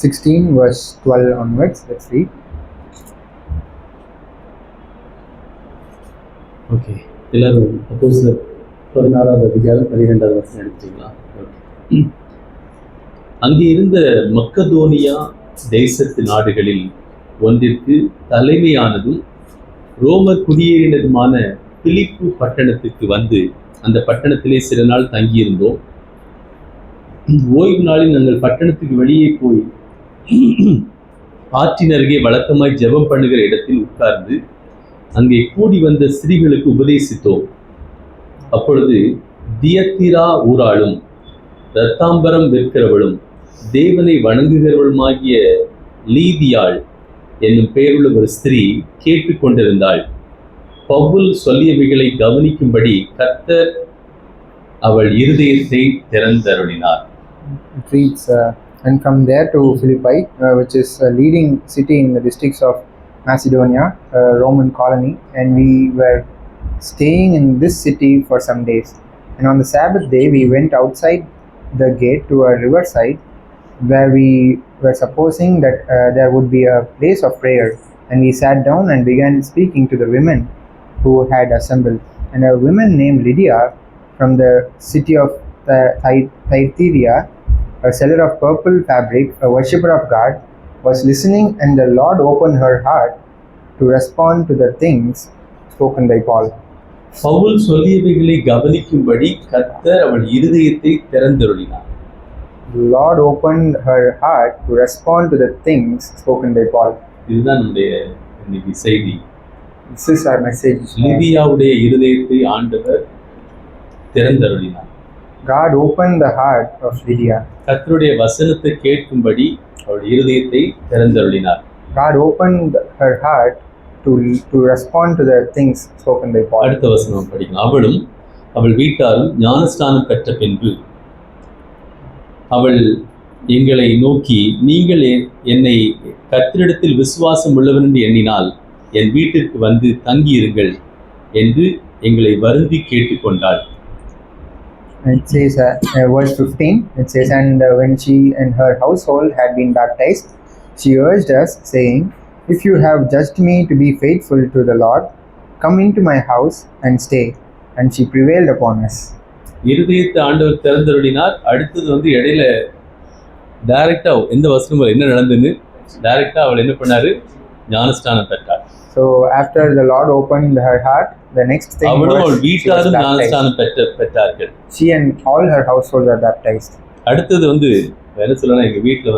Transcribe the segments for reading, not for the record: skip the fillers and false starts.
16 verse 12 onwards. Let's read. Okay, எல்லாரும் அப்போஸ்தலர் 16வது அதிகாரம் 12வது வசனம் எடுத்தீங்களா? ஓகே. அங்கே இருந்த மக்கதோனியா தேசத்து நாடுகளில் ஒன்றிற்கு தலைமையானதும் ரோமர் குடியேறினதுமான பிலிப்பு பட்டணத்துக்கு வந்து அந்த பட்டணத்திலே சில நாள் தங்கியிருந்தோம். ஓய்வு நாளில் நாங்கள் பட்டணத்துக்கு வெளியே போய் ஆற்றின் அருகே வழக்கமாய் ஜெபம் பண்ணுகிற இடத்தில் உட்கார்ந்து அங்கே கூடி வந்த ஸ்திரீகளுக்கு உபதேசித்தோம். அப்பொழுது தியத்திரா ஊராளும் இரத்தாம்பரம் விற்கிறவளும் தேவனை வணங்குகிறவளுமாகிய லீதியாள் என்னும் பெயருள்ள ஒரு ஸ்திரீ கேட்டுக்கொண்டிருந்தாள். பவுல் சொல்லியவைகளை கவனிக்கும்படி கர்த்தர் அவள் இருதயத்தை திறந்தருளினார். It reads, and from there to Philippi, which is a leading city in the districts of Macedonia, a Roman colony, and we were staying in this city for some days. And on the Sabbath day, we went outside the gate to a riverside where we were supposing that there would be a place of prayer. And we sat down and began speaking to the women who had assembled. And a woman named Lydia from the city of Thyatira, a seller of purple fabric, a worshipper of God, was listening, and the Lord opened her heart to respond to the things spoken by Paul. Pavul சொல்லியவைகளை கவனிக்கும்படி கர்த்தர் அவள் இருதயத்தை திறந்தருளினார். The Lord opened her heart to respond to the things spoken by Paul. இதுதான் நம்முடைய இன்னைக்கு செய்தி. This is our message. லிதியாவுடைய இருதயத்தை ஆண்டவர் திறந்தருளினார். God opened the heart of Lydia. கர்த்தருடைய வசனத்தை கேட்கும்படி அவள் இருதயத்தை திறந்தருளினார். God opened her heart to respond to the things spoken by Paul. அடுத்த வசனம் படிக்கலாம். அவளும் அவள் வீட்டாரும் ஞானஸ்நானம் பெற்ற பின்பு அவள் எங்களை நோக்கி, நீங்கள் என்னை கர்த்தரிடத்தில் விசுவாசம் உள்ளவன் என்று எண்ணினால் என் வீட்டிற்கு வந்து தங்கியிருங்கள் என்று எங்களை வருந்தி கேட்டுக்கொண்டாள். It says, verse 15, it says, and when she and her household had been baptized, she urged us, saying, if you have judged me to be faithful to the Lord, come into my house and stay. And she prevailed upon us. இருதயத்தை ஆண்டவர் திறந்தருளினார். அடுத்தது இடையில டைரக்டா எந்த வசனம் என்ன நடந்துன்னு டைரக்டா அவள் என்ன பண்ணாரு? ஞானஸ்நானம் பெற்றார். So after the Lord opened her heart, the next thing was she was baptized. She and all her household were baptized. அடுத்தது என்ன சொல்லணும், எங்க வீட்டுல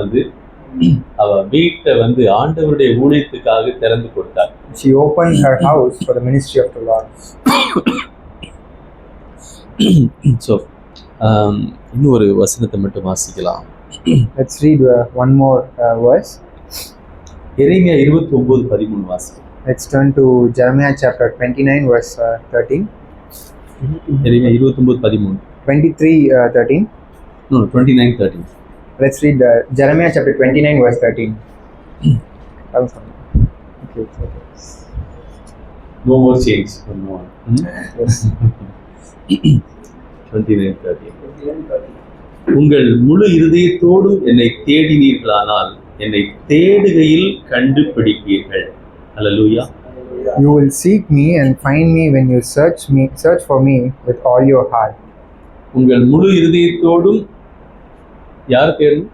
அவ வீட்டை ஆண்டவருடைய ஊழியத்துக்காக திறந்து கொடுத்தார். She opened her house for the ministry of the Lord. So இன்னும் ஒரு வசனத்தை மட்டும் வாசிக்கலாம். Let's read one more verse. எரேமியா 29:13 வாசிக்கலாம். Let's turn to Jeremiah chapter 29 verse 13. Jeremiah 29:13. 23:13. No, 29:13. Let's read Jeremiah chapter 29 verse 13. Okay. No more change. No more. Yes. 29:13. உங்கள் முழு இருதயத்தோடும் என்னை தேடினீர்களானால் என்னை தேடுகையில் கண்டுபிடிப்பீர்கள். Hallelujah. You will seek me and find me when you search for me with all your heart. உங்கள் முழு இருதயத்தோடும் யார் தேடணும்?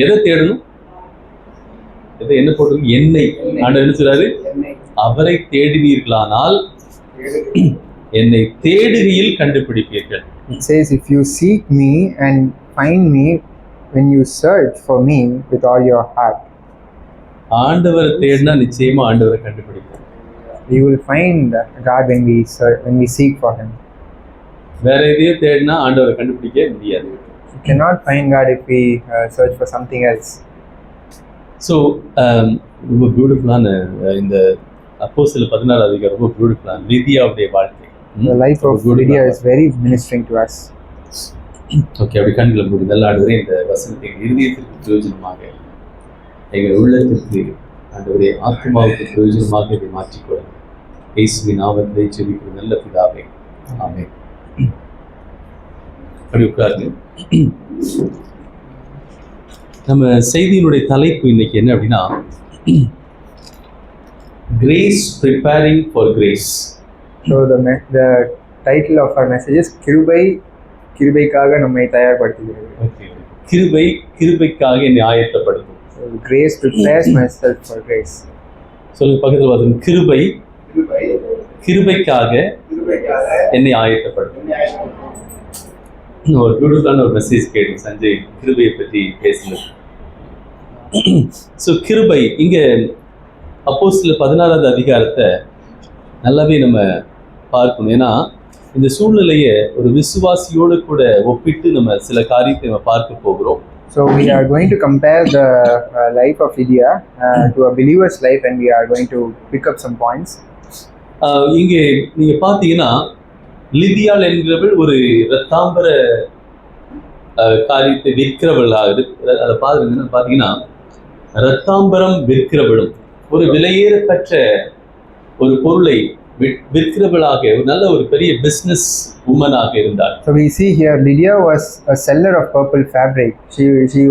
எதை தேடணும்? என்ன போட்டு என்னை ஆண்டவர் என்ன சொல்றாரு? அவரை தேடினீர்களானால் என்னை தேடுகையில் கண்டுபிடிப்பீர்கள். It says, if you seek me and find me when you search for me with all your heart. ஆண்டவரை தேடினா நிச்சயமா ஆண்டவரை கண்டுபிடிப்போம். You will find God when we seek for him. வேற எதையோ தேடினா ஆண்டவரை கண்டுபிடிக்க முடியாது. You cannot find God if we search for something else. So ரொம்ப பியூட்டிஃபுல்லான இந்த அப்போஸ்தலர் 16 அதிகாரம் ரொம்ப பியூட்டிஃபுல்லான லிதியாவுடைய வாழ்க்கை. The life of Lydia is very ministering to us. Okay, அப்படி கண்களை மூடி நல்லா ஆண்டவரே இந்த வசனத்தை இருதயத்திற்கு பிரயோஜனமாக எங்கள் உள்ளத்திற்கு ஆண்டவரே ஆத்மாவுக்கு பிரயோஜனமாக இதை மாற்றிக்கொள்ளும். இயேசுவின் நாமத்திலே ஜெபிக்கிற நல்ல பிதாவே, ஆமென். அப்படி உட்காருங்க. நம்ம செய்தியினுடைய தலைப்பு இன்னைக்கு என்ன அப்படின்னா, grace preparing for grace. So the title of our message is கிருபைக்காக நம்மை தயார்படுத்துகிறது. ஓகே, கிருபைக்காக என்னை ஆயத்தப்படுத்தும். Grace prepares myself for grace. சொல்லுங்க பக்கத்தில் பார்த்துங்க, கிருபைக்காக என்னை ஆயத்தப்படுத்தும். ஒரு பியூட்டிஃபுல்லான ஒரு மெசேஜ் கேட்டோம் சஞ்சய் கிருபையை பற்றி பேசுனது. ஸோ கிருபை இங்கே அப்போஸ்தலர் 16வது அதிகாரத்தை நல்லாவே நம்ம பார்க்கணும். ஏன்னா இந்த சூழ்நிலையை ஒரு விசுவாசியோடு கூட ஒப்பிட்டு நம்ம சில காரியத்தை நம்ம பார்க்க போகிறோம். So we are going to compare the life of Lydia to a believer's life, and we are going to pick up some points. இங்கே நீங்கள் பார்த்தீங்கன்னா லிதியாள் என்கிறவள் ஒரு இரத்தாம்பர காரியத்தை விற்கிறவளாக அதை பார்த்தீங்கன்னா இரத்தாம்பரம் விற்கிறவளும் ஒரு விலையேறப்பெற்ற ஒரு பொருளை விற்கிறவளாக ஒரு நல்ல ஒரு பெரிய பிஸ்னஸ் உமனாக இருந்தார். So we see here Lydia was a seller of purple fabric. She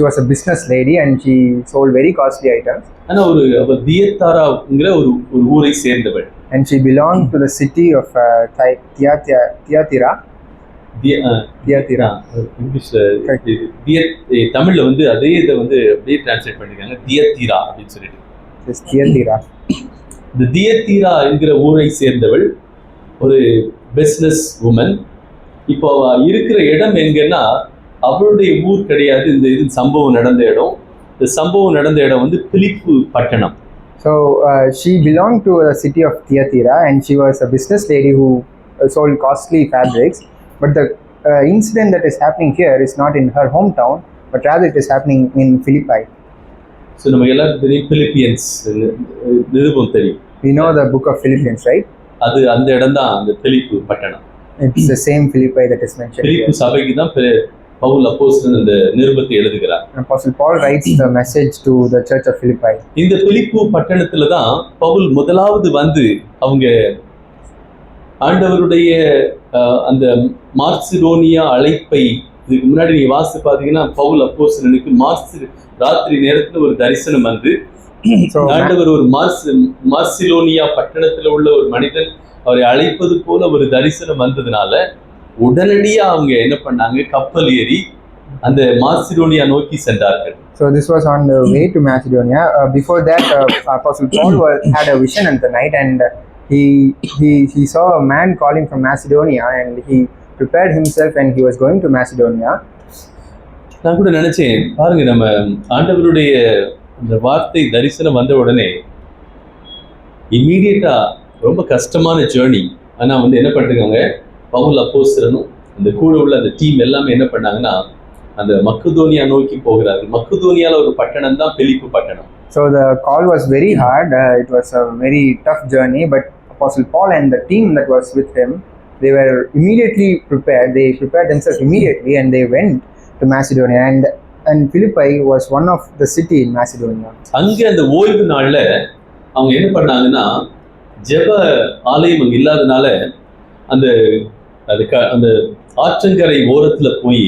was a business lady and she sold very costly items. ஆனா அவ தியத்தாராங்கிற ஒரு ஊரை சேர்ந்தவள். And she belonged to the city of Thyatira. இங்கிலீஷ்ல தமிழ்ல வந்து அதே இதை வந்து அப்படியே டிரான்ஸ்லேட் பண்ணிருக்காங்க, தியத்தீரா அப்படின்னு சொல்லிட்டு. தியத்தீரா, இந்த தியத்தீரா என்கிற ஊரை சேர்ந்தவள் ஒரு பிஸ்னஸ் உமன். இப்போ இருக்கிற இடம் எங்கன்னா அவளுடைய ஊர் கிடையாது. இது சம்பவம் நடந்த இடம். இந்த சம்பவம் நடந்த இடம் வந்து பிலிப்பு பட்டணம். So she belonged to a city of Thyatira and she was a business lady who sold costly fabrics. But the incident that is happening here is not in her hometown, but rather it is happening in Philippi. So நம்ம எல்லாரும் தெரியும், Philippians நிருபம் தெரியும். We know the book of Philippians, right? அது அந்த இடம் தான் அந்த பிலிப்பு பட்டணம். It's the same Philippi that is mentioned. பிலிப்பு சபைக்கு தான் பவுல் அப்போஸ்தலன் இந்த நிருபத்தை எழுதுகிறார். Apostle Paul writes the message to the church of Philippi. இந்த பிலிப்பு பட்டணத்துல தான் பவுல் முதலாவது வந்து அவங்க ஆண்டவருடைய அந்த மார்சிடோனியா அழைப்பை, இதுக்கு முன்னாடி நீங்க வாசித்து பார்த்தீங்கன்னா பவுல் அப்போஸ்தலனுக்கு ராத்திரி நேரத்துல ஒரு தரிசனம் வந்து ஆண்டவர் ஒரு மார்சிலோனியா பட்டணத்துல உள்ள ஒரு மனிதன் அவரை அழைப்பது போல ஒரு தரிசனம் வந்ததுனால உடனடியா அவங்க என்ன பண்ணாங்க, கப்பல் ஏறி அந்த மாசிடோனியா நோக்கி சென்றார்கள். So this was on the way to Macedonia. Before that, Apostle Paul had a vision in the night, and he saw a man calling from Macedonia, and he prepared himself and he was going to Macedonia. நான் கூட நினைச்சேன், பாருங்க நம்ம ஆண்டவருடைய அந்த வார்த்தை தரிசனம் வந்த உடனே இம்மீடியட்டா ரொம்ப கஷ்டமான ஜேர்னி. ஆனா வந்து என்ன பண்ணிருக்காங்க, பவுல் அப்போஸ்தலனும் அந்த கூட உள்ள அந்த டீம் எல்லாமே என்ன பண்ணாங்கன்னா அந்த மக்கதோனியா நோக்கி போகிறார்கள். மக்கதோனியால ஒரு பட்டணம் தான் பிலிப்பு பட்டணம். So the call was very hard. It was a very tough journey, but Apostle Paul and the team that was with him, they were immediately prepared. They prepared themselves immediately and they went to Macedonia, and Philippi was one of the city in Macedonia. அங்க அந்த ஓய்வு நாள்ல அவங்க என்ன பண்ணாங்கன்னா, ஜெப ஆலயம் இல்லாதனால அந்த ஆற்றங்கரை ஓரத்துல போய்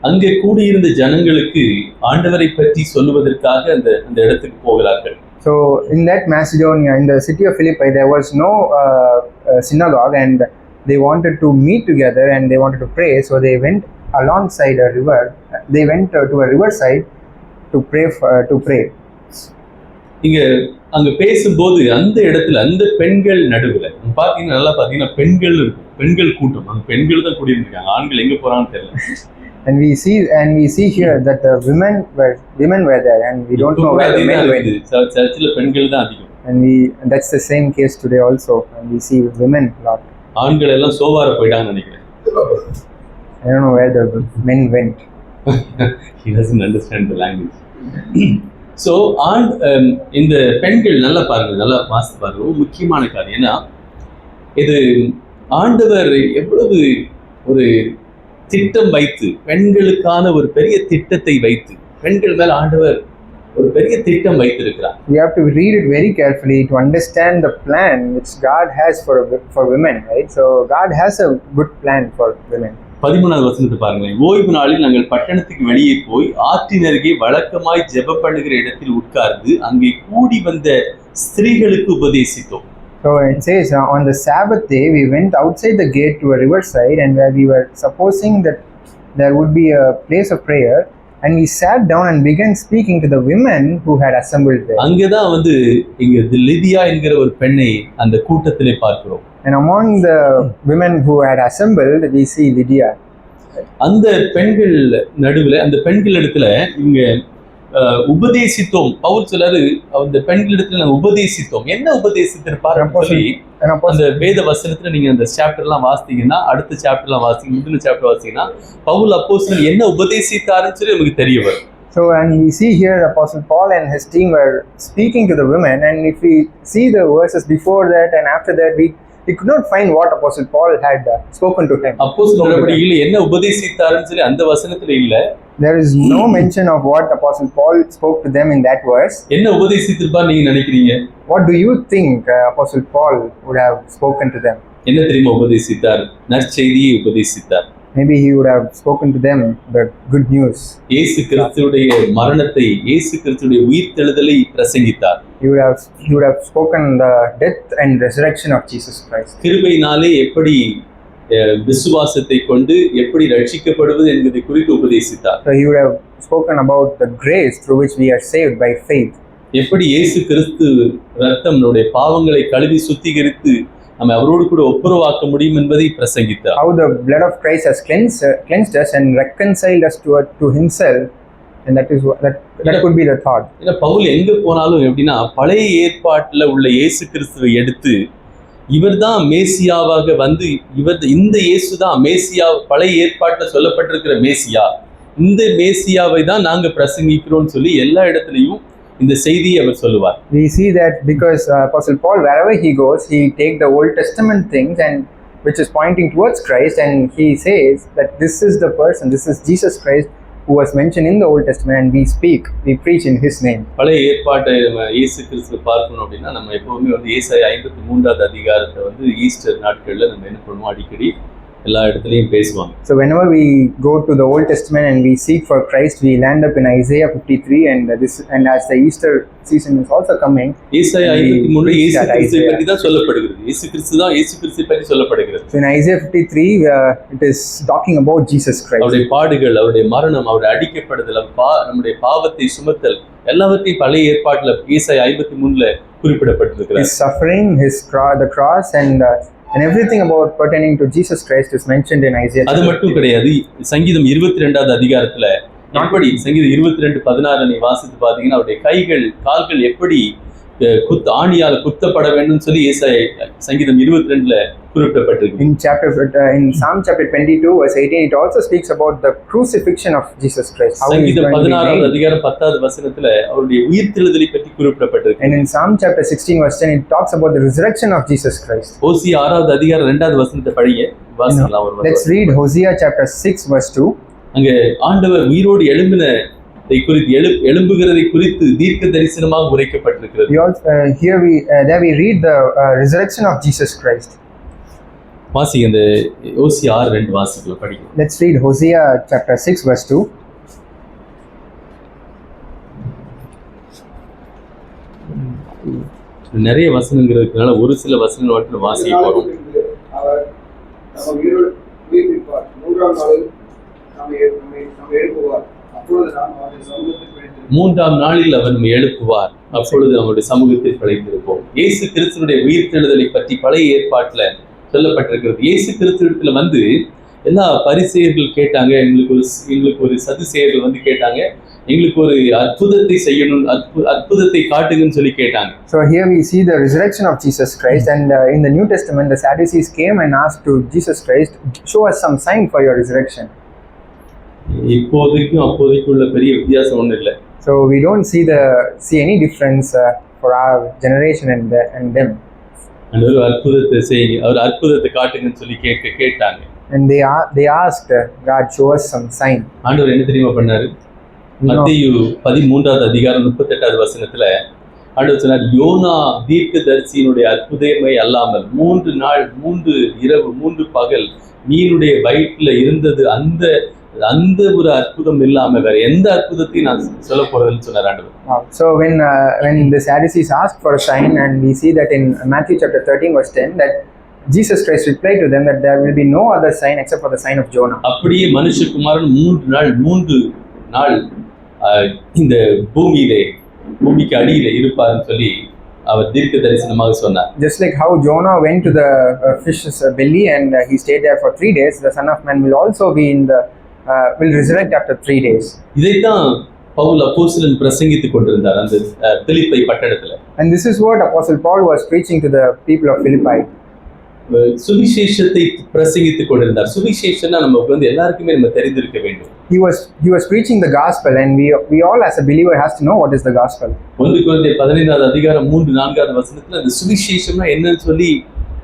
அங்கே கூடியிருந்த ஜனங்களுக்கு ஆண்டவரை பற்றி சொல்லுவதற்காக அந்த இடத்துக்கு போகிறார்கள். So in that Macedonia, in the city of Philippi, there was no synagogue, and they wanted to meet together and they wanted to pray. So they went alongside a river. They went to a riverside to pray. இங்க அங்க பேசும்போது அந்த இடத்துல அந்த பெண்கள் நடுவில் பாத்தீங்கன்னா நல்லா பாத்தீங்கன்னா பெண்கள் கூட்டம், அந்த பெண்கள் தான் கூடியிருந்திருக்காங்க. ஆண்கள் எங்க போறாங்கன்னு தெரியல. And we see here that the women were there, and we don't know where the men went. சர்ச்சில் பெண்கள் தான் அதிகம். And that's the same case today also, and we see women a lot. ஆண்கள் எல்லாம் சோவார போயிட்டாங்கன்னு நினைக்கிறேன். I don't know where the men went. He doesn't understand the language. So இந்த பெண்கள் நல்லா பாருங்க, நல்லா வாசித்து பாருங்க. முக்கியமான காரியம் ஏன்னா இது ஆண்டவர் எவ்வளவு ஒரு திட்டம் வைத்து, பெண்களுக்கான ஒரு பெரிய திட்டத்தை வைத்து, பெண்கள் மேல ஆண்டவர் ஒரு பெரிய திட்டம் வைத்திருக்கிறார். We have to read it very carefully to understand the plan which God has for women, right? So God has a good plan for women. 13வது வசனத்தை பாருங்களேன். ஓய்வு நாளில் நாங்கள் பட்டணத்துக்கு வெளியே போய் ஆற்றின் அருகே வழக்கமாய் ஜெபம் பண்ணுகிற இடத்தில் உட்கார்ந்து அங்கே கூடி வந்த ஸ்திரீகளுக்கு உபதேசித்தோம். So it says, on the Sabbath day, we went outside the gate to a riverside, and where we were supposing that there would be a place of prayer, and we sat down and began speaking to the women who had assembled there. அங்கதான் வந்து இங்க லிதியா என்கிற ஒரு பெண்ணை அந்த கூட்டத்திலே பார்க்கிறோம். And among the women who had assembled, we see Lydia. அந்த பெண்கள் நடுவில் அந்த பெண்களிடத்துல இவங்க உபதேசித்தோம். பவுல் சொல்றாரு, அந்த பெண்களிடத்துல நாங்கள் உபதேசித்தோம். என்ன உபதேசித்திருப்பாருன்னு சொல்லி அந்த வேத வசனத்துல நீங்க அந்த சாப்டர்லாம் வாசித்தீங்கன்னா, அடுத்த சாப்டர்லாம் வாசிங்க, முந்தின சாப்டர் வாசிங்கன்னா பவுல் அப்போஸ்தலர் என்ன உபதேசித்தாருன்னு சொல்லி நமக்கு தெரிய வரும். So and we see here Apostle Paul and his team were speaking to the women, and if we see the verses before that and after that, we could not find what Apostle Paul had spoken to him. அப்போஸ்தலர் நடவடிக்கையில என்ன உபதேசித்தாருன்னு சொல்லி அந்த வசனத்துல இல்ல. There is no mention of what Apostle Paul spoke to them in that verse. என்ன உபதேசித்திருப்பார் நீங்க நினைக்கிறீங்க? What do you think Apostle Paul would have spoken to them? என்ன தெரியுமா உபதேசித்தார்? நற்செய்தியை உபதேசித்தார். Maybe he would have spoken to them the good news. இயேசு கிறிஸ்துவுடைய மரணத்தை, இயேசு கிறிஸ்துவுடைய உயிர்த்தெழுதலை பிரசங்கித்தார். He would have spoken the death and resurrection of Jesus Christ. கிருபையினாலே எப்படி விசுவாசத்தை கொண்டு எப்படி ரட்சிக்கப்படுவது என்பதை குறித்து உபதேசித்தார். So he would have spoken about the grace through which we are saved by faith. எப்படி இயேசு கிறிஸ்து ரத்தம் நம்முடைய பாவங்களை கழுவி சுத்திகரித்து நம்ம அவரோடு கூட ஒப்புரவாக்க முடியும் என்பதை பிரசங்கித்தார். How the blood of Christ has cleansed us and reconciled us to himself, and that could be the thought. ஏன்னா பவுல் எங்க போனாலும் எப்படின்னா பழைய ஏற்பாட்டுல உள்ள இயேசு கிறிஸ்துவை எடுத்து இவர்தான் மேசியாவாக வந்து இந்த இயேசு தான் மேசியா, பழைய ஏற்பாட்டுல சொல்லப்பட்டிருக்கிற மேசியா, இந்த மேசியாவை தான் நாங்க பிரசங்கிக்கிறோம்னு சொல்லி எல்லா இடத்துலையும் இந்த செய்தியை அவர் சொல்லுவார். We see that because Apostle Paul, wherever he goes, he take the Old Testament things and which is pointing towards Christ, and he says that this is the person, this is Jesus Christ who was mentioned in the Old Testament, and we preach in his name. பழைய ஏற்பாட்டை நம்ம இயேசு கிறிஸ்துவை பார்க்கணும் அப்படின்னா நம்ம எப்பவுமே வந்து ஏசாயா 53வது அதிகாரத்தை வந்து ஈஸ்டர் நாட்கள்ல நம்ம என்ன பண்ணுவோம், அடிக்கடி எல்லா இடத்துலையும் பேசுவாங்க. So whenever we go to the Old Testament and we seek for Christ, we land up in Isaiah 53, and as the Easter season is also coming, ஏசாயா 53 இயேசு கிறிஸ்துவை பற்றி தான் சொல்லப்படுகிறது. இயேசு கிறிஸ்துவை பற்றி சொல்லப்படுகிறது. So in Isaiah 53 it is talking about Jesus Christ. அவருடைய பாடுகள், அவருடைய மரணம், அவருடைய அடிக்கப்படுதல், நம்முடைய பாவத்தை சுமத்தல் எல்லாவற்றையும் பழைய ஏற்பாட்டுல ஏசாயா 53ல குறிப்பிடப்பட்டிருக்கிறது. His suffering, the cross and everything about pertaining to Jesus Christ is mentioned in Isaiah. அது மட்டும் கிடையாது. சங்கீதம் 22வது அதிகாரத்துல எப்படி சங்கீதம் 22:16 நீ வாசித்து பாத்தீங்கன்னா அவருடைய கைகள் கால்கள் எப்படி ஆணியால குத்தப்பட வேண்டும் சொல்லி சங்கீதம் 22ல குறிப்பிடப்பட்டிருக்கு. In Psalm chapter 22 verse 18 it also speaks about the crucifixion of Jesus Christ. சங்கீதம் 16வது அதிகாரம் 10வது வசனத்துல அவருடைய உயிர்த்தெழுதலை பற்றி குறிப்பிடப்பட்டிருக்கு. And in Psalm chapter 16 verse 10 it talks about the resurrection of Jesus Christ. ஓசியா 6வது அதிகாரம் 2வது வசனத்தை படிங்க, வாசிக்கலாம் ஒரு. Let's read Hosea chapter 6 verse 2. அங்க ஆண்டவர் உயிரோடு எழும்புகிறதை குறித்து தீர்க்க தரிசனமாக உரைக்கப்பட்டிருக்கிறது. There we read the resurrection of Jesus Christ. வாசிங்க, இந்த ஓசியா 6:2 வாசிக்கலாம், படிக்கலாம். Let's read Hosea chapter 6 verse 2. நிறைய வசனங்கிறதுனால ஒரு சில வசனங்கள் மட்டும் வாசிக்க போறோம். அவர் நம்ம உயிரோடு உயிர்ப்பிப்பார், 3ஆம் நாளில் நம்மை எழுப்புவார், அப்பொழுது நாம் அவருடைய சமூகத்தில் பிழைத்திருப்போம். 3ஆம் நாளில் அவர் நம்மை எழுப்புவார், அப்பொழுது நம்முடைய சமூகத்தில் பிழைத்திருப்போம். இயேசு கிறிஸ்துவினுடைய உயிர்த்தெழுதலை பற்றி பழைய ஏற்பாட்டுல சொல்லப்பட்டிருக்கிறது. இயேசு கிறிஸ்துவிடத்துல வந்து எல்லா பரிசேயர்கள் கேட்டாங்க, எங்களுக்கு ஒரு சதுசேயர்கள் வந்து கேட்டாங்க, எங்களுக்கு ஒரு அற்புதத்தை செய்யணும், அற்புதத்தை காட்டுங்கன்னு சொல்லி கேட்டாங்க. So here we see the resurrection of Jesus Christ, and in the New Testament the Sadducees came and asked to Jesus Christ, show us some sign for your resurrection. இப்போதைக்கும் அப்போதைக்கும் உள்ள பெரிய வித்தியாசம் ஒன்றும் இல்லை. So we don't see any difference for our generation and them. And ஒரு அற்புதத்தை செய்யுங்க, அவர் அற்புதத்தை காட்டுங்கன்னு சொல்லி கேட்டாங்க. And they asked God, show us some sign. ஆண்டவர் என்ன தெரியுமா பண்ணாரு? மத்தேயு 13வது அதிகாரம் 38வது வசனத்துல ஆண்டவர் சொன்னார், யோனா தீர்க்கதரிசியினுடைய அற்புதமே அல்லாமல் 3 நாள் 3 இரவு 3 பகல் மீனுடைய வயிற்றுல இருந்தது, அந்த ஒரு அற்புதம் இல்லாம வேற எந்த அற்புதத்தையும் நான் சொல்ல போறதுன்னு சொன்னார் ஆண்டவர். So when the Sadducees asked for a sign, and we see that in Matthew chapter 13 verse 10 that Jesus Christ replied to them that there will be no other sign except for the sign of Jonah. அப்படியே மனுஷகுமாரன் 3 நாள் இந்த பூமிக்கு அடியில இருப்பாருன்னு சொல்லி அவர் தீர்க்க தரிசனமாக சொன்னார். Just like how Jonah went to the fish's belly and he stayed there for 3 days, the Son of Man will also be will resurrect after 3 days. இதைத்தான் பவுல் அப்போஸ்தலன் பிரசங்கித்துக் கொண்டிருந்தார் அந்த பிலிப்பை பட்டணத்துல. And this is what Apostle Paul was preaching to the people of Philippi. சுவிசேஷத்தை பிரசங்கித்துக் கொண்டிருந்தார். சுவிசேஷம்னா நமக்கு எல்லாருக்குமே நம்ம தெரிந்திருக்க வேண்டும். He was preaching the gospel, and we all as a believer has to know what is the gospel. 1 கொரிந்தியர் 15வது அதிகாரம் 3-4வது வசனத்துல அந்த சுவிசேஷம்னா என்னன்னு சொல்லி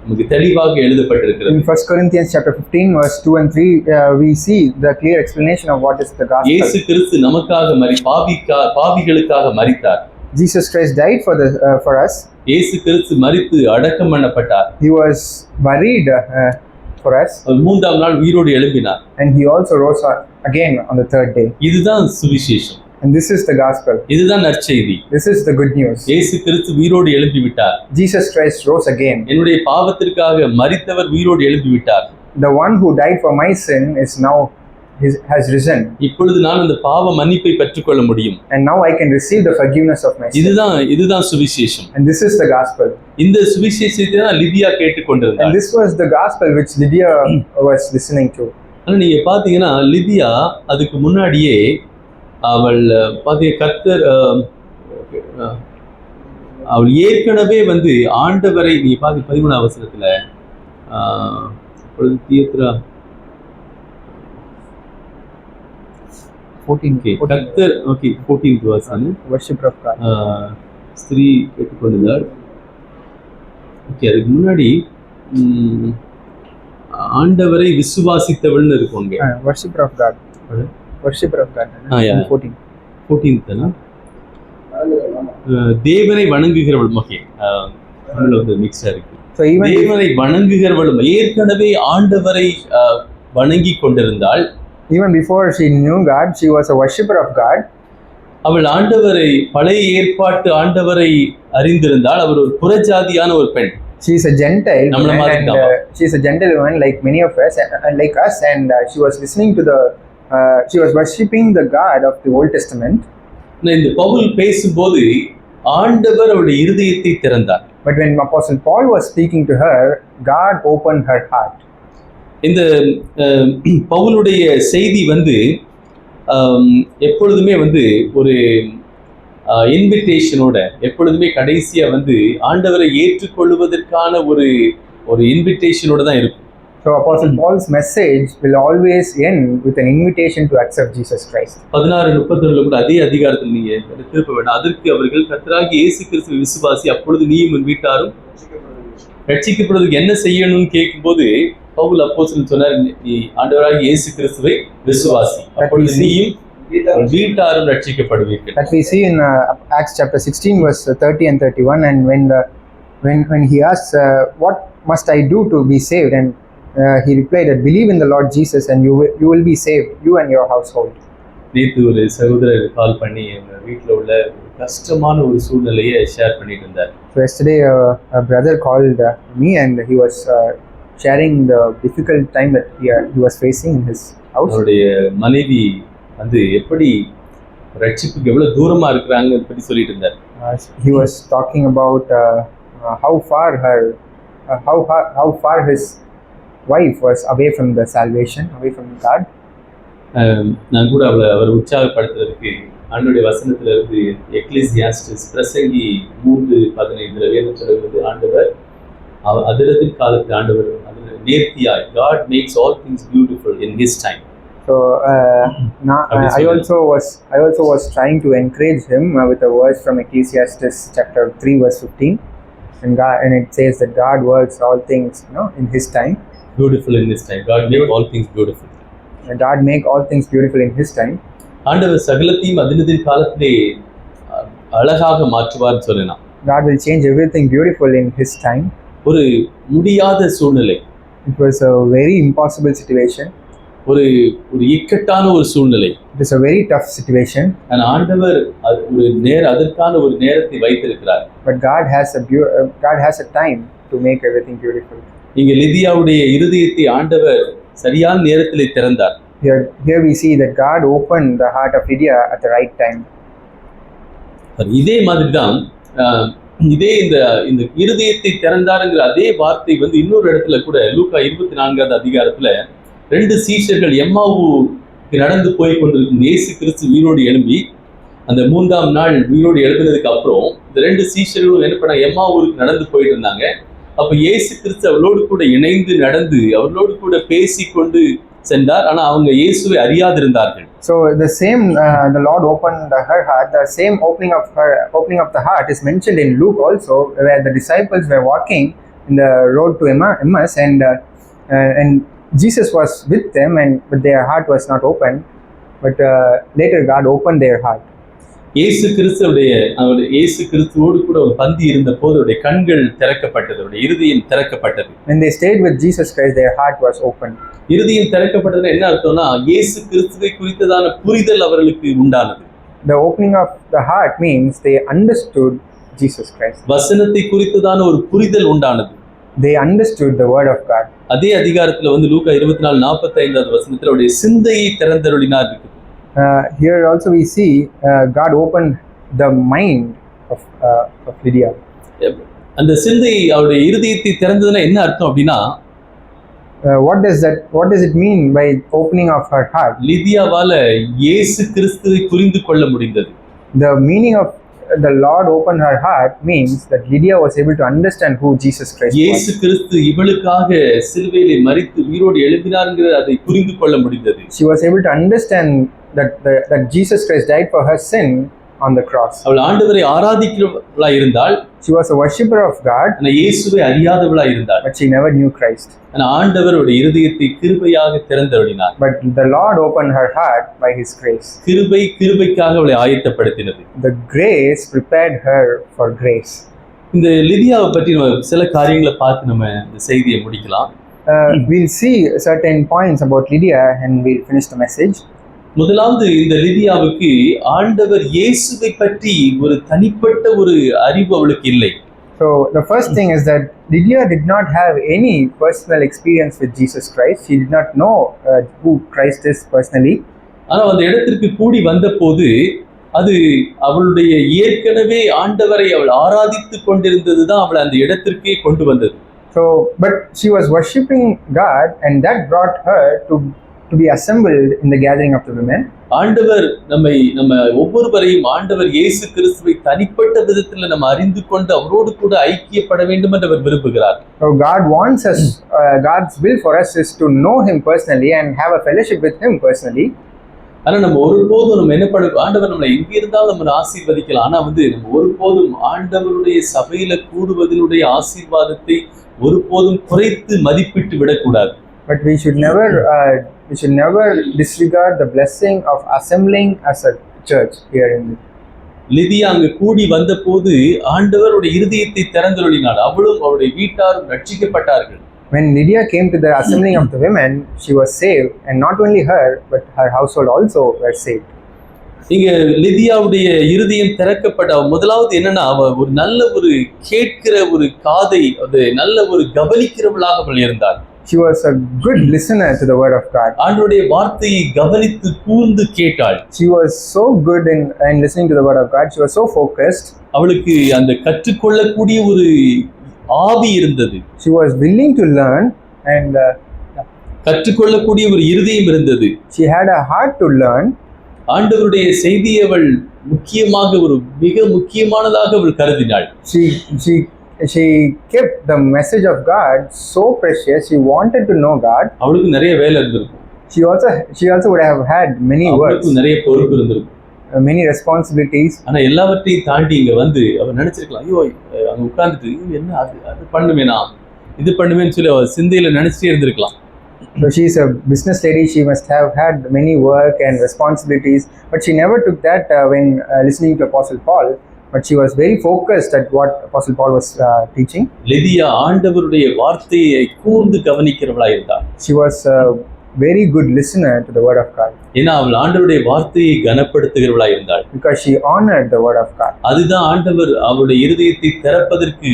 நமக்கு தெளிவாக எழுதப்பட்டிருக்கிறது. In 1 Corinthians chapter 15 verse 2 and 3 we see the clear explanation of what is the gospel. இயேசு கிறிஸ்து நமக்காக பாவிகளுக்காக மரித்தார். Jesus Christ died for us. இயேசு கிறிஸ்து மரித்து அடக்கம் பண்ணப்பட்டார். He was buried for us. அவர் 3ஆம் நாள் உயிரோடு எழும்பினார். And he also rose again on the 3rd day. இதுதான் சுவிசேஷம். And this is the gospel. இதுதான் நற்செய்தி. This is the good news. இயேசு கிறிஸ்து உயிரோடு எழும்பி விட்டார். Jesus Christ rose again. என்னுடைய பாவத்திற்காக மரித்தவர் உயிரோடு எழும்பி விட்டார். The one who died for my sin has risen. இப்பொழுது நான் அந்த பாவ மன்னிப்பை பெற்றுக்கொள்ள முடியும். And now I can receive the forgiveness of my sin. இதுதான் சுவிசேஷம். And this is the gospel. இந்த சுவிசேஷத்தை தான் லிதியா கேட்டுக்கொண்டிருந்தார். And this was the gospel which Lydia was listening to. ஆனா நீங்க பாத்தீங்கன்னா லிதியா அதுக்கு முன்னாடியே அவள் கர்த்தர் அவள் ஏற்கனவே ஆண்டவரை நீங்க 13ஆம் வசனத்துல தியத்ரா 14th verse worship of God. ஸ்திரீ கேட்டுக்கொண்டாள். ஓகே, அதுக்கு முன்னாடி ஆண்டவரை விசுவாசித்தவள்னு இருக்குங்க. worship of God. Worshipper of God. 14th தேவனை வணங்குகிறவள். ஓகே, தமிழ்ல மிக்ஸா இருக்கு. So even தேவனை வணங்குகிறவளும் ஏற்கனவே ஆண்டவரை வணங்கி கொண்டிருந்தாள். Even before she knew God, she was a worshipper of God. அவள் ஆண்டவரை பழைய ஏற்பாட்டு ஆண்டவரை அறிந்திருந்தாள். அவர் ஒரு புறஜாதியான ஒரு பெண். She is a Gentile woman, and she is a Gentile woman like many of us, like us, and she was listening to she was worshipping the God of the Old Testament. இந்த பவுல் பேசும்போது ஆண்டவர் அவருடைய இருதயத்தை திறந்தார். But when Apostle Paul was speaking to her, God opened her heart. இந்த பவுலுடைய செய்தி எப்பொழுதுமே ஒரு இன்விடேஷனோட எப்பொழுதுமே கடைசியா ஆண்டவரை ஏற்றுக்கொள்வதற்கான ஒரு இன்விடேஷனோட தான் இருக்கும். So Apostle Paul's message will always end with an invitation to accept Jesus Christ. 16:31 கூட அதே அதிகாரத்தில் நீங்க திருப்ப வேண்டாம். அதற்கு அவர்கள் கர்த்தராகிய இயேசு கிறிஸ்துவை விசுவாசி, அப்பொழுது நீயும் உன் வீட்டாரும் ரட்சிக்கப்படுவதற்கு என்ன செய்யணும்னு கேட்கும்போது பவுல் அப்போஸ்தலன் சொன்னார், நீ ஆண்டவராகிய இயேசு கிறிஸ்துவை விசுவாசி, அப்பொழுது நீயும் உன் வீட்டாரும் ரட்சிக்கப்படுவீர்கள். That we see in Acts chapter 16 verse 30 and 31, and when he asked what must I do to be saved, and he replied that believe in the Lord Jesus and you will be saved, you and your household. நேற்று ஒரு சகோதரர் கால் பண்ணி எங்க வீட்டில் உள்ள கஷ்டமான ஒரு சூழ்நிலையை ஷேர் பண்ணிட்டு இருந்தார். So yesterday a brother called me and he was sharing the difficult time that he was facing in his house. அவருடைய மனைவி எப்படி ரட்சிப்புக்கு எவ்வளவு தூரமா இருக்கிறாங்க பத்தி சொல்லிட்டு இருந்தார். He was talking about how far his wife was away from the salvation, away from God. நான் கூட அவர் உற்சாகப்படுத்துறதுக்கு ஆண்டவருடைய வசனத்துல இருந்து எக்லீசியாஸ்டிஸ் பிரசங்கி 3:15 வேதம் சொல்லுகிறது, ஆண்டவர் அதிரதின் காலத்தில் ஆண்டவர் நேர்த்தியாய் God makes all things beautiful in his time. So I also was trying to encourage him with a verse from Ecclesiastes chapter 3 verse 15, and it says that God works all things in his time. Beautiful in his time. God make all things beautiful. God make all things beautiful in his time. ஆண்டவர் சகலத்தையும் அதினதின் காலத்திலே அழகாக மாற்றுவார்னு சொல்லலாம். God will change everything beautiful in His time. ஒரு முடியாத சூழ்நிலை, It was a very impossible situation. ஒரு ஒரு இக்கட்டான ஒரு சூழ்நிலை. It is a very tough situation. ஆனால் ஆண்டவர் அதற்கான ஒரு நேரத்தை வைத்திருக்கிறார். But God has a time to make everything beautiful. இங்க லிதியாவுடைய இருதயத்தை ஆண்டவர் சரியான நேரத்திலே திறந்தார். Here we see that God opened the heart of Lydia at the right time. இதே மாதிரி தான் இதே இந்த இருதயத்தை திறந்தாருங்கிற அதே வார்த்தை வந்து இன்னொரு இடத்துல கூட லூக்கா 24வது அதிகாரத்துல 2 சீஷர்கள் எம்மாவுக்கு நடந்து போய் கொண்டிருக்கும் இயேசு கிறிஸ்து உயிரோடு எழும்பி அந்த 3ஆம் நாள் உயிரோடு எழுதினதுக்கு அப்புறம் இந்த 2 சீஷர்களும் என்ன பண்ணாங்க, எம்மாவூருக்கு நடந்து போயிட்டு இருந்தாங்க. அப்ப இயேசு கிறிஸ்து அவளோடு கூட இணைந்து நடந்து அவர்களோடு கூட பேசி கொண்டு சென்றார். ஆனா அவங்க இயேசுவை அறியாதிருந்தார்கள். So the same the Lord opened her heart. The same opening of the heart is mentioned in Luke also, where the disciples were walking in the road to Emmaus, and Jesus was with them, but their heart was not open. But later God opened their heart. இயேசு கிறிஸ்துவோடு கூட ஒரு பந்தி இருந்த போது அவருடைய கண்கள் திறக்கப்பட்டது, அவருடைய இருதயம் திறக்கப்பட்டது. When they stayed with Jesus Christ, their heart was open. இருதயம் திறக்கப்பட்டதுன்னா என்ன அர்த்தம்னா, இயேசு கிறிஸ்துவை குறித்ததான புரிதல் அவர்களுக்கு உண்டானது. The opening of the heart means they understood Jesus Christ. வசனத்தை குறித்ததான ஒரு புரிதல் உண்டானது. They understood the word of God. அதே அதிகாரத்துல வந்து லூக்கா 24:45வது வசனத்துல அவருடைய சிந்தையை திறந்தருளினார் இருக்கு. Here also we see God opened the mind of Lydia. அந்த சிந்தை அவருடைய இருதயத்தை திறந்ததுன்னா என்ன அர்த்தம் அப்படின்னா, what does it mean by opening of her heart? லிதியாவால இயேசு கிறிஸ்துவை புரிந்து கொள்ள முடிந்தது. The meaning of the Lord opened her heart means that Lydia was able to understand who Jesus Christ was. இயேசு கிறிஸ்து இவளுக்காக சிலுவையிலே மரித்து உயிரோடு எழும்பினார்ங்கற அதை புரிந்து கொள்ள முடிந்தது. She was able to understand that Jesus Christ died for her sin on the cross. அவள் ஆண்டவரை ஆராதிக்கிறவளா இருந்தால், she was a worshipper of God, ஆனா இயேசுவை அறியாதவளா இருந்தாள். but she never knew Christ. ஆனா ஆண்டவருடைய இருதயத்தை கிருபையாக திறந்தருளினார். But the Lord opened her heart by His grace. கிருபைக்காக அவளை ஆயத்தப்படுத்தினது. The grace prepared her for grace. இந்த லிதியாவை பற்றி நம்ம சில காரியங்களை பார்த்து நம்ம இந்த செய்தியை முடிக்கலாம். We'll see certain points about Lydia and we'll finish the message. முதலாவது, இந்த லிதியாவுக்கு ஆண்டவர் இயேசுவை பற்றி ஒரு தனிப்பட்ட ஒரு அறிவு அவளுக்கு இல்லை. So the first thing is that Lydia did not have any personal experience with Jesus Christ. She did not know who Christ is personally. ஆனால் அந்த இடத்திற்கு கூடி வந்த போது அது அவளுடைய ஏற்கனவே ஆண்டவரை அவள் ஆராதித்து கொண்டிருந்தது தான் அவளை அந்த இடத்திற்கே கொண்டு வந்தது. So but she was worshipping God and that brought her to be assembled in the gathering of the women. ஆண்டவர் நம்ம ஒவ்வொருவரையும் ஆண்டவர் இயேசு கிறிஸ்துவை தனிப்பட்ட விதத்தில் நம்ம அறிந்து கொண்டு அவரோடு கூட ஐக்கியப்பட வேண்டும் என்று அவர் விரும்புகிறார். So God wants us, God's will for us is to know Him personally and have a fellowship with Him personally. ஆனா நம்ம ஒருபோதும் நம்ம என்ன பண்ண, ஆண்டவர் நம்மளை எங்க இருந்தாலும் நம்ம ஆசீர்வதிக்கலாம். ஆனா நம்ம ஒருபோதும் ஆண்டவருடைய சபையில கூடுவதனுடைய ஆசீர்வாதத்தை ஒருபோதும் குறைத்து மதிப்பிட்டு விடக்கூடாது. But we should never disregard the blessing of assembling as a church here in லிதியா அங்கு கூடி வந்த போது ஆண்டவருடைய இருதயத்தை திறந்தருளினாள். அவளும் அவருடைய வீட்டாரும் ரட்சிக்கப்பட்டார்கள். When Lydia came to the assembling of the women, she was saved, and not only her but her household also were saved. இங்க லிதியாவுடைய இருதயம் திறக்கப்பட்ட முதலாவது என்னன்னா, அவ ஒரு நல்ல ஒரு கேட்கிற ஒரு காதை, அது நல்ல ஒரு கவனிக்கிறவளாக அவள் இருந்தாள். She was a good listener to the word of God. ஆண்டவருடைய வார்த்தையை கவனித்து கூர்ந்து கேட்டாள். She was so good in listening to the word of God. She was so focused. அவளுக்கு அந்த கற்றுக்கொள்ளக்கூடிய ஒரு ஆவி இருந்தது. She was willing to learn and கற்றுக்கொள்ளக்கூடிய ஒரு இருதயம் இருந்தது. She had a heart to learn. ஆண்டவருடைய செய்தியை அவள் முக்கியமாக ஒரு மிக முக்கியமானதாக அவள் கருதினாள். She kept the message of God so precious. She wanted to know God. அவளுக்கு நிறைய வேலை இருந்திருக்கும். She also would have had many works. அவளுக்கு நிறைய பொறுப்பு இருந்திருக்கும். Many responsibilities. ஆனா எல்லாவற்றையும் தாண்டி இங்க வந்து அவர் நினைச்சிருக்கலாம், ஐயோ அங்க உட்கார்ந்துட்டு என்ன அது பண்ணுவேனா இது பண்ணுவேன்னு சொல்லி அவர் சிந்தையில நினைச்சிட்டே இருந்திருக்கலாம். So she is a business lady. She must have had many work and responsibilities, but she never took that when listening to Apostle Paul. but she was very focused at what Apostle Paul was teaching. லிதியா ஆண்டவருடைய வார்த்தையை கூர்ந்து கவனிக்கிறவளா இருந்தாள். She was a very good listener to the word of God. ஏன்னா அவள் ஆண்டவருடைய வார்த்தையை கனப்படுத்துகிறவளா இருந்தாள். Because she honored the word of God. அதுதான் ஆண்டவர் அவருடைய இருதயத்தை திறப்பதற்கு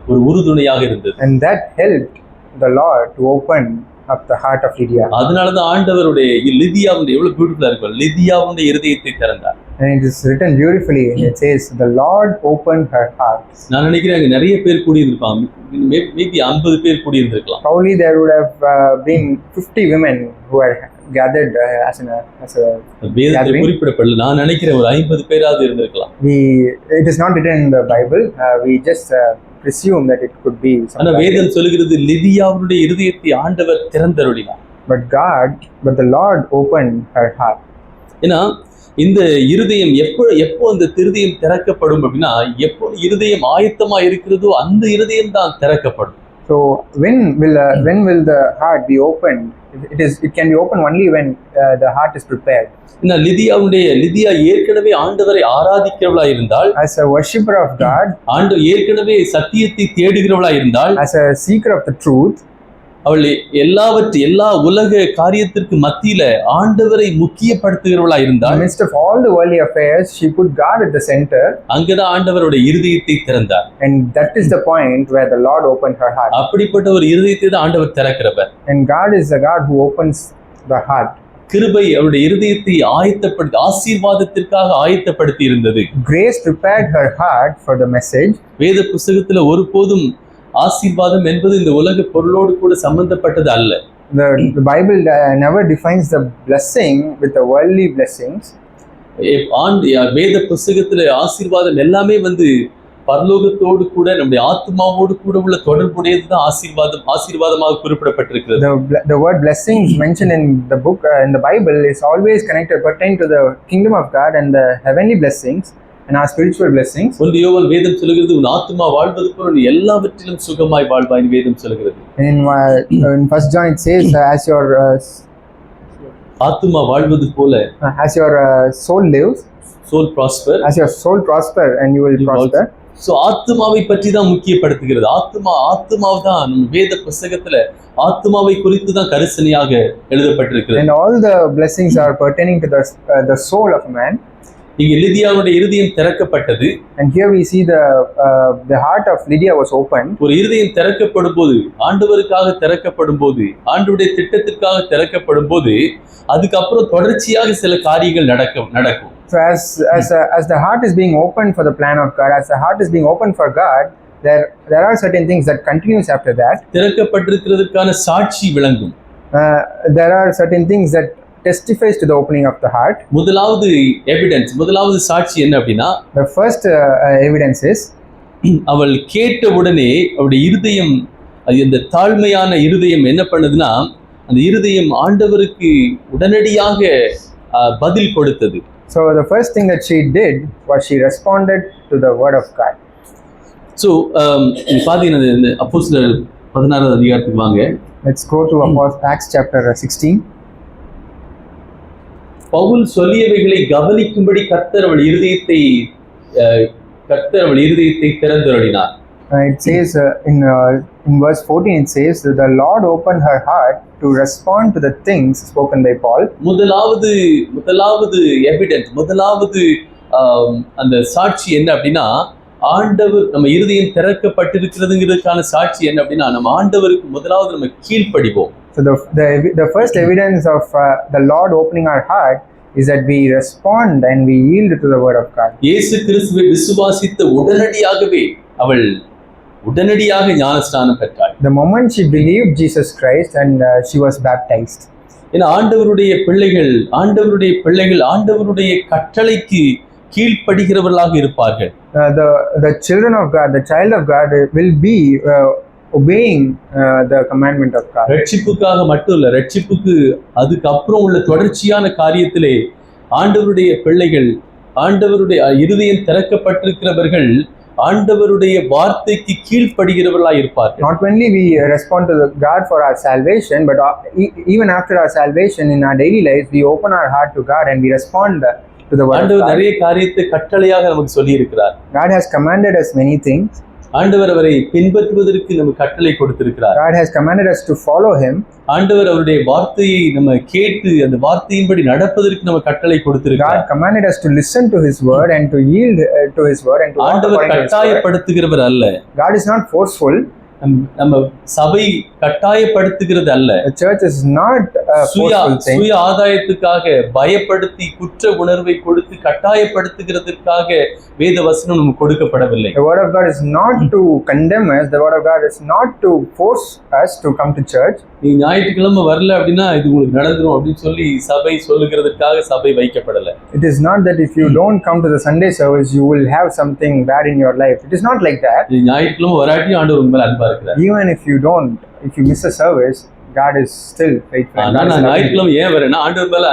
ஒரு உறுதுணையாக இருந்தது. And that helped the Lord to open up the heart of Lydia. அதனாலதான் ஆண்டவருடைய லிதியாவுடைய எவ்வளவு பியூட்டிஃபுல்லா இருக்கும், லிதியாவுடைய இருதயத்தை திறந்தார். And it is written beautifully, and it says the Lord opened her heart. நான் நினைக்கிறேன் அங்க நிறைய பேர் கூடி இருந்திருப்பாங்க, மேபி 50 பேர் கூடி இருந்திருக்கலாம். Probably there would have been 50 women who had gathered as a வேதத்தில் குறிப்பிடப்படல. நான் நினைக்கிறேன் ஒரு 50 பேராவது இருந்திருக்கலாம். It is not written in the Bible. We just presume that it could be. ஆனா வேதம் சொல்கிறது லிதியாவுடைய இருதயத்தை ஆண்டவர் திறந்தருளினார். But the Lord opened her heart. ஏன்னா இந்த இருதயம் எப்போ அந்த இருதயம் திறக்கப்படும் அப்படின்னா, எப்போ இருதயம் ஆயத்தமா இருக்கிறதோ அந்த இருதயம் தான் திறக்கப்படும். So when will the heart be opened? It can be opened only when the heart is prepared. லிதியா ஏற்கனவே ஆண்டவரை ஆராதிக்கிறவளா இருந்தால், as a worshipper of God, ஏற்கனவே சத்தியத்தை தேடுகிறவளா இருந்தால், as a seeker of the truth, அவள் எல்லா உலக காரியத்திற்கு மத்தியில ஆண்டவரை முக்கியப்படுத்துகிறவளா இருந்தால், in the midst of all the worldly affairs, she put God at the center. அங்கதான் ஆண்டவருடைய இருதயத்தை திறந்தார். And that is the point where the Lord opened her heart. அப்படிப்பட்ட ஒரு இருதயத்தை தான் ஆண்டவர் திறக்கிறவர். And God is the God who opens the heart. கிருபை அவருடைய இருதயத்தை ஆசீர்வாதத்திற்காக ஆயத்தப்படுத்தி இருந்தது. Grace prepared her heart for the message. வேத புத்தகத்துல ஒருபோதும் ஆசீர்வாதம் என்பது இந்த உலக பொருளோடு கூட சம்பந்தப்பட்டது அல்ல. The Bible never defines the blessing with the worldly blessings. வேத புத்தகத்துல ஆசீர்வாதம் எல்லாமே பரலோகத்தோடு கூட நம்முடைய ஆத்மாவோடு கூட உள்ள தொடர்புடையதுதான் ஆசீர்வாதமாக குறிப்பிடப்பட்டிருக்கிறது. The word blessings mentioned in the book in the Bible is always connected pertaining to the kingdom of God and the heavenly blessings and our spiritual blessings. யோவான் வேதம் சொல்கிறது, உன் ஆத்மா வாழ்வது போல நீ எல்லாவற்றிலும் சுகமாய் வாழ்வாய் வேதம் சொல்கிறது. In 1 John it says as your ஆத்மா வாழ்வது போல, as your soul lives, soul prosper, as your soul prosper and you will prosper. So ஆத்மாவை பற்றி தான் முக்கியப்படுத்துகிறது. ஆத்மாவை தான் நம்ம வேத புத்தகத்துல ஆத்மாவை குறித்து தான் கரிசனையாக எழுதப்பட்டிருக்கிறது. And all the blessings are pertaining to the soul of a man. இங்க லிதியாவுடைய இருதயம் திறக்கப்பட்டது. And here we see the heart of Lydia was opened. ஒரு இருதயம் திறக்கப்படும் போது, ஆண்டவருக்காக திறக்கப்படும் போது, ஆண்டவருடைய திட்டத்திற்காக திறக்கப்படும் போது, அதுக்கப்புறம் தொடர்ச்சியாக சில காரியங்கள் நடக்கும். So as the heart is being opened for the plan of God, as the heart is being opened for God, there are certain things that continues after that. திறக்கப்பட்டிருக்கிறதுக்கான சாட்சி விளங்கும். There are certain things that testifies to the opening of the heart. முதலாவது சாட்சி என்ன அப்படின்னா, the first evidence is அவள் கேட்ட உடனே அவளுடைய இருதயம், அந்த தாழ்மையான இருதயம் என்ன பண்ணுதுன்னா, அந்த இருதயம் ஆண்டவருக்கு உடனடியாக பதில் கொடுத்தது. So the first thing that she did was she responded to the word of God. So பாத்தீங்கன்னா இந்த அப்போஸ்தலர் 16வது அதிகாரத்துக்கு வாங்க. Let's go to Acts chapter 16. Pavul சொல்லியவைகளை கவனிக்கும்படி கர்த்தர் அவள் இருதயத்தை திறந்தருளினார். It says in verse 14 it says that the Lord opened her heart to respond to the things spoken by Paul. முதலாவது அந்த சாட்சி என்ன அப்படின்னா, ஆண்டவர் நம்ம இருதயம் திறக்கப்பட்டிருக்கிறதுங்கிறதுக்கான சாட்சி என்ன அப்படின்னா, நம்ம ஆண்டவருக்கு முதலாவது நம்ம கீழ்ப்படிவோம். So the first evidence of the Lord opening our heart is that we respond and we yield to the word of God. இயேசு கிறிஸ்துவை விசுவாசித்த உடனடியாக ஞானஸ்நானம் பெற்றாள். The moment she believed Jesus Christ and she was baptized. ஏன்னா ஆண்டவருடைய பிள்ளைகள் ஆண்டவருடைய கட்டளைக்கு கீழ்ப்படுகிறவர்களாக இருப்பார்கள். The children of God, the child of God will be obeying the commandment of God. ரட்சிப்புக்காக மட்டும் இல்ல, ரட்சிப்புக்கு அதுக்கு அப்புறம் உள்ள தொடர்ச்சியான காரியத்திலே ஆண்டவருடைய பிள்ளைகள், ஆண்டவருடைய இருதயம் திறக்கப்பட்டிருக்கிறவர்கள் ஆண்டவருடைய வார்த்தைக்கு கீழ்ப்படுகிறவர்களாக இருப்பார்கள். Not only we respond to God for our salvation, but even after our salvation in our daily lives we open our heart to God and we respond to the word of ஆண்டவர் God. நிறைய காரியத்தை கட்டளையாக நமக்கு சொல்லி இருக்கிறார். God has commanded us many things. ஆண்டவர் அவரை பின்பற்றுவதற்கு நமக்கு கட்டளை கொடுத்திருக்கிறார். God has commanded us to follow him. ஆண்டவர் அவருடைய வார்த்தையை நம்ம கேட்டு அந்த வார்த்தையின்படி நடப்பதற்கு நம்ம கட்டளை கொடுத்திருக்கிறார். God commanded us to listen to his word and to yield to his word and to walk ஆண்டவர் according to his word. கட்டாயப்படுத்துகிறவர் அல்ல. God is not forceful. நம்ம சபை கட்டாயப்படுத்துகிறது அல்ல. The church is not a forceful thing. சுய ஆதாயத்துக்காக பயப்படுத்தி குற்ற உணர்வை கொடுத்து கட்டாயப்படுத்துகிறதுக்காக வேத வசனம் நமக்கு கொடுக்கப்படவில்லை. The word of God is not to condemn us. The word of God is not to force us to come to church. நீ ஞாயிற்றுக்கிழமை வரல அப்படின்னா இது உங்களுக்கு நடந்துரும் அப்படின்னு சொல்லி சபை சொல்லுகிறதுக்காக சபை வைக்கப்படல. It is not that if you don't come to the Sunday service you will have something bad in your life. It is not like that. நீ ஞாயிற்றுக்கிழமை வராட்டியும் ஆண்டவர் உங்க மேல அன்பா இருக்கிறார். Even if you miss a service, God is still faithful. நான் ஞாயிற்றுக்கிழமை ஏன் வரேன்னா ஆண்டவர் மேல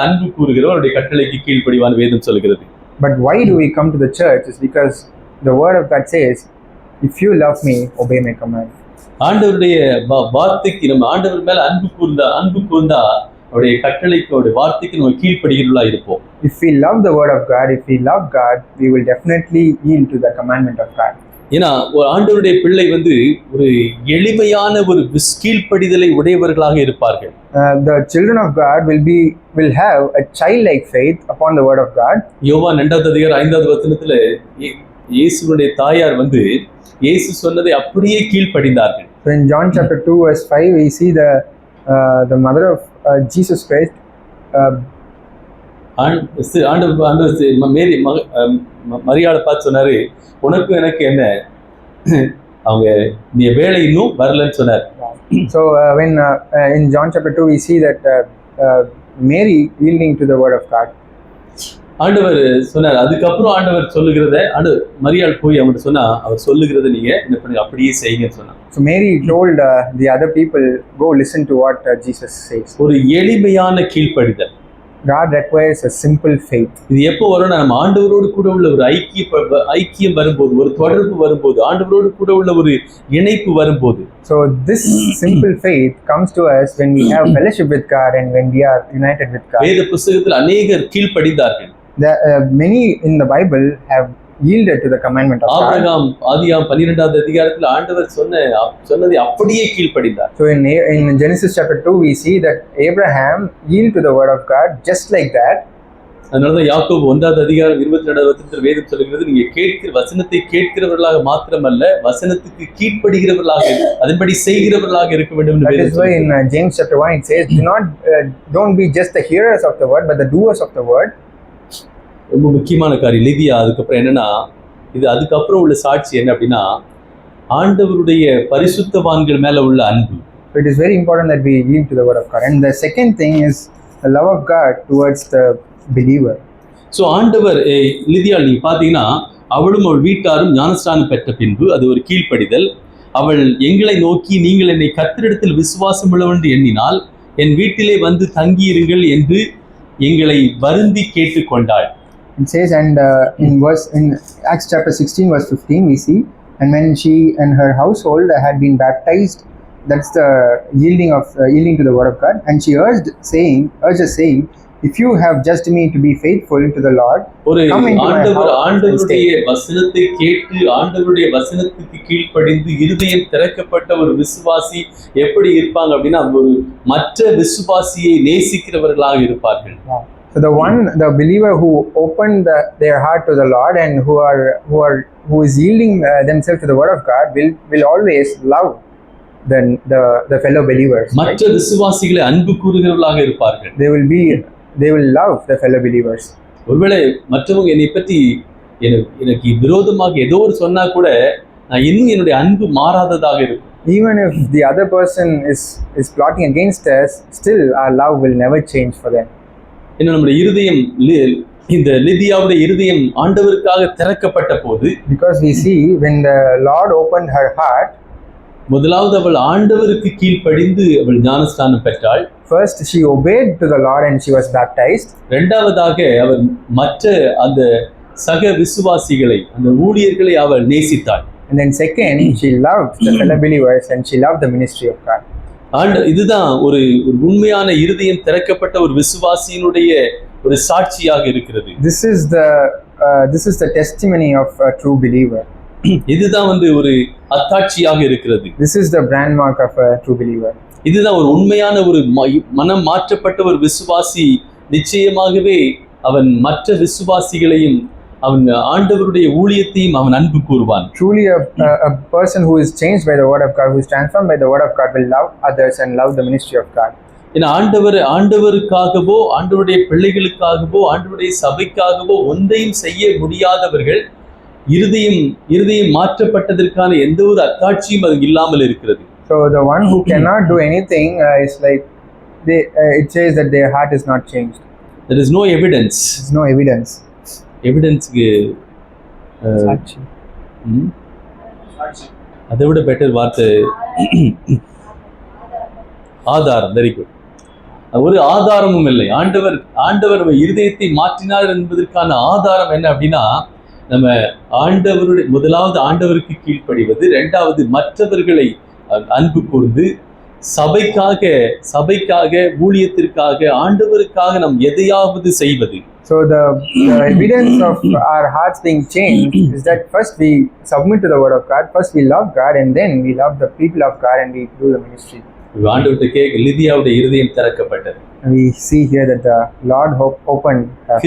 அன்பு கூறுகிற அவருடைய கட்டளைக்கு கீழ்ப்படிவான வேதம் சொல்கிறது. But why do we come to the church is because the word of God says, if you love me, obey my command. ஆண்டவருடைய வார்த்தைக்கு நம்ம ஆண்டவர் மேல அன்பு கூர்ந்தா அவருடைய கட்டளைக்கு அவருடைய வார்த்தைக்கு நம்ம கீழ்ப்படுகிறவர்களா இருப்போம். If we love the word of God, if we love God, we will definitely yield to the commandment of God. ஏன்னா ஒரு ஆண்டவருடைய பிள்ளை ஒரு எளிமையான ஒரு கீழ்ப்படிதலை உடையவர்களாக இருப்பார்கள். The children of God will have a childlike faith upon the word of God. யோவான் 2:5 இயேசுவுடைய தாயார் இயேசு சொன்னதை அப்படியே கீழ்ப்படிந்தார்கள். So in John chapter 2 verse 5 we see the mother of Jesus Christ மரியாதை பார்த்து சொன்னாரு, உனக்கும் எனக்கு என்ன, அவங்க நீ வேலை இன்னும் வரலன்னு சொன்னார். So when in John chapter 2 we see that Mary yielding to the word of God. ஆண்டவர் சொன்னார். அதுக்கப்புறம் ஆண்டவர் சொல்லுகிறத மரியாள் போய் அவங்கள்ட்ட சொன்னா, அவர் சொல்லுகிறத நீங்க என்ன பண்ணுங்க அப்படியே செய்யுங்கன்னு சொன்னாங்க. So Mary told the other people, go listen to what Jesus says. ஒரு எளிமையான கீழ்ப்படிதல். God requires a simple faith. இது எப்போ வரும்னா நம்ம ஆண்டவரோடு கூட உள்ள ஒரு ஐக்கியம் வரும்போது, ஒரு தொடர்பு வரும்போது, ஆண்டவரோடு கூட உள்ள ஒரு இணைப்பு வரும்போது. So this simple faith comes to us when we have fellowship with God and when we are united with God. வேத புத்தகத்தில் அநேகர் கீழ்ப்படிந்தார்கள். Many in the Bible have yielded to the commandment of God. Abraham ஆதியாகமம் 12 ஆண்டவர் சொன்னதை அப்படியே கீழ்ப்படிந்தார். So in Genesis chapter 2 we see that Abraham yielded to the word of God just like that. அதனாலதான் யாக்கோபு 1:22 வேதம் சொல்லுகிறது, நீங்க வசனத்தை கேட்கிறவர்களாக மாத்திரமல்ல, வசனத்துக்கு கீழ்ப்படுகிறவர்களாக அதன்படி செய்கிறவர்களாக இருக்க வேண்டும் என்று That is why in James chapter 1 it says, don't be just the hearers of the word but the doers of the word. ரொம்ப முக்கியமான காரியம் லிதியா. அதுக்கப்புறம் உள்ள சாட்சி என்ன அப்படின்னா, ஆண்டவருடைய பரிசுத்தவான்கள் மேல உள்ள அன்பு. So it is very important that we yield to the word of God. And the second thing is the love of God towards the believer. So ஆண்டவர் லிதியா நீங்க பாத்தீங்கன்னா, அவளும் அவள் வீட்டாரும் ஞானஸ்நானம் பெற்ற பின்பு அது ஒரு கீழ்ப்படிதல். அவள் எங்களை நோக்கி, நீங்கள் என்னை கர்த்தரிடத்தில் விசுவாசம் உள்ளவென்று எண்ணினால் என் வீட்டிலே வந்து தங்கியிருங்கள் என்று எங்களை வருந்தி கேட்டுக்கொண்டாள். It says, and in Acts chapter 16 verse 15 we see, and when she and her household had been baptized, that's the yielding to the word of God, and she urged us saying, if you have judged me to be faithful to the Lord, come into my house. ஆண்டவருடைய வசனத்தை கேட்டு ஆண்டவருடைய வசனத்துக்கு கீழ்ப்படிந்து இருதயம் திறக்கப்பட்ட ஒரு விசுவாசி எப்படி இருப்பாங்க அப்படின்னா, ஒரு மற்ற விசுவாசியை நேசிக்கிறவர்களாக இருப்பார்கள். So the believer who opened their heart to the Lord and who is yielding themselves to the word of God will always love the fellow believers. மற்ற விசுவாசிகளை அன்பு கூறுகிறவர்களாக இருப்பார்கள். They will love the fellow believers. ஒருவேளை மற்றவங்க என்னை பற்றி எனக்கு விரோதமாக ஏதோ ஒரு சொன்னா கூட நான் இன்னும் என்னுடைய அன்பு மாறாததாக இருக்கும். Even if the other person is plotting against us, still our love will never change for them. இன்னும் நம்முடைய இருதயம், இந்த லிதியாவுடைய இருதயம் ஆண்டவருக்காக திறக்கப்பட்ட போது, because we see when the Lord opened her heart, முதலாவது அவள் ஆண்டவருக்கு கீழ்ப்படிந்து அவள் ஞானஸ்நானம் பெற்றாள். First she obeyed to the Lord and she was baptized. இரண்டாவதாக அவள் மற்ற அந்த சக விசுவாசிகளை, அந்த ஊழியர்களை அவள் நேசித்தாள். And then second she loved the fellow believers and she loved the ministry of God. இதுதான் ஒரு உண்மையான இருதயம் திறக்கப்பட்ட ஒரு விசுவாசியினுடைய ஒரு சாட்சியாக இருக்கிறது. This is the testimony of a true believer. இதுதான் ஒரு அத்தாட்சியாக இருக்கிறது. This is the brand mark of a true believer. இதுதான் ஒரு உண்மையான ஒரு மனம் மாற்றப்பட்ட ஒரு விசுவாசி. நிச்சயமாகவே அவன் மற்ற விசுவாசிகளையும் அவன் ஆண்டவருடைய ஊழியத்தையும் அவன் அன்பு கூறுவான். Truly a person who is changed by the word of God, who is transformed by the word of God, will love others and love the ministry of God. ஏன்னா ஆண்டவருக்காகவோ ஆண்டவருடைய பிள்ளைகளுக்காகவோ ஆண்டவருடைய சபைக்காகவோ ஒன்றையும் செய்ய முடியாதவர்கள் இருதயம் மாற்றப்பட்டதற்கான எந்த ஒரு அத்தாட்சியும் அது இல்லாமல் இருக்கிறது. So the one who cannot do anything is like it says that their heart is not changed. There is no evidence. There is no evidence. எவிடன்ஸ்க்கு அதை விட பெட்டர் வார்த்தை ஆதாரம். Very good. ஒரு ஆதாரமும் இல்லை. ஆண்டவர் இருதயத்தை மாற்றினார் என்பதற்கான ஆதாரம் என்ன அப்படின்னா, நம்ம முதலாவது ஆண்டவருக்கு கீழ்ப்படிவது, இரண்டாவது மற்றவர்களை அன்பு கூர்ந்து சபைக்காக ஊழியத்திற்காக ஆண்டவருக்காக நாம் எதையாவது செய்வது. So the evidence of our hearts being changed is that first we submit to the word of God, first we love God, and then we love the people of God and we do the ministry. ஆண்டவர்கிட்ட கேட்க லிதியாவுடைய இருதயம் திறக்கப்பட்டது. We see here that the Lord opened her heart.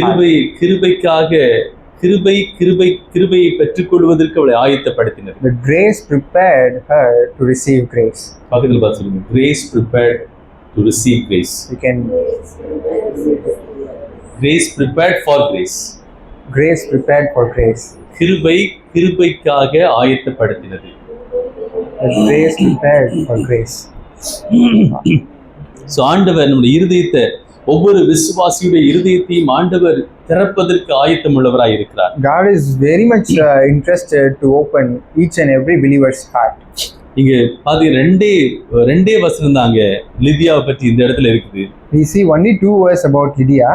கிருபையை பெற்றுக்கொள்வதற்கு அவளை ஆயத்தப்படுத்தினார். The grace prepared her to receive grace. பக்கத்துல பார்த்து சொல்லுங்க. Grace prepared to receive grace. You can Grace prepared for grace. Grace prepared for grace. கிருபைக்காக ஆயத்தப்படுத்தினது. The grace prepared for grace. So ஆண்டவர் நம்முடைய இருதயத்தை, ஒவ்வொரு விசுவாசியுடைய இருதயத்தையும் ஆண்டவர் திறப்பதற்கு ஆயத்தம் உள்ளவராய் இருக்கிறார். God is very much interested to open each and every believer's heart. இங்க பாதி ரெண்டே வசனம் தாங்க லிதியாவை பற்றி இந்த இடத்துல இருக்குது. We see only 2 verses about Lydia.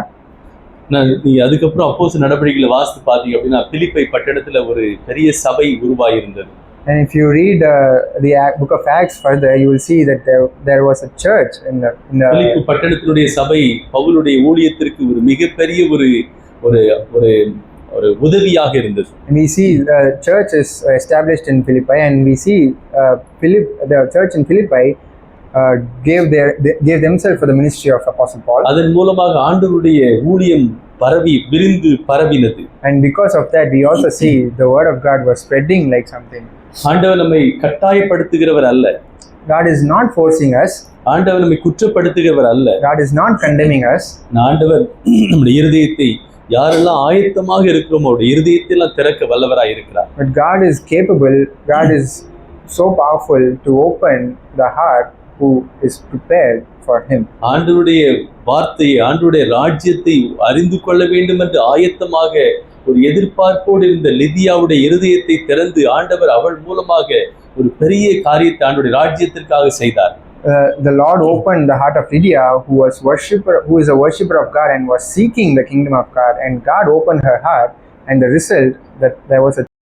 நீங்க அதுக்கப்புறம் அப்போஸ்தலர் நடவடிக்கைகளை வாசித்து பார்த்தீங்க அப்படின்னா பிலிப்பை பட்டணத்துல ஒரு பெரிய சபை உருவாயிருந்தது. And if you read the book of Acts further, you will see that there was a church in the பிலிப்பு பட்டணத்தினுடைய சபை பவுலுடைய ஊழியத்திற்கு ஒரு மிகப்பெரிய ஒரு உதவியாக இருந்தது. And we see the church is established in Philippi, and we see the church in Philippi gave themselves for the ministry of Apostle Paul. அதன் மூலமாக ஆண்டவருடைய ஊழியம் விரிந்து பரவினது. And because of that, we also see the word of God was spreading like something. ஆண்டவர் நம்மை கட்டாயப்படுத்துகிறவர் அல்ல. God is not forcing us. ஆண்டவர் நம்மை குற்றப்படுத்துகிறவர் அல்ல. God is not condemning us. ஆண்டவர் நம்முடைய இருதயத்தை யாரெல்லாம் ஆயத்தமாக இருக்கிறோமோ அவருடைய இருதயத்தை எல்லாம் திறக்க வல்லவராய் இருக்கிறார். But God is capable. God is so powerful to open the heart who is prepared for him. ஆண்டவருடைய வார்த்தையை, ஆண்டவருடைய ராஜ்யத்தை அறிந்து கொள்ள வேண்டும் என்று ஆயத்தமாக ஒரு எதிர்பார்ப்போடு இருந்த லிதியாவுடைய இருதயத்தை திறந்து ஆண்டவர் அவள் மூலமாக ஒரு பெரிய காரியத்தை ஆண்டவருடைய ராஜ்யத்திற்காக செய்தார். The Lord opened the heart of Lydia, who is a worshipper of God and was seeking the kingdom of God, and God opened her heart, and the result that there was a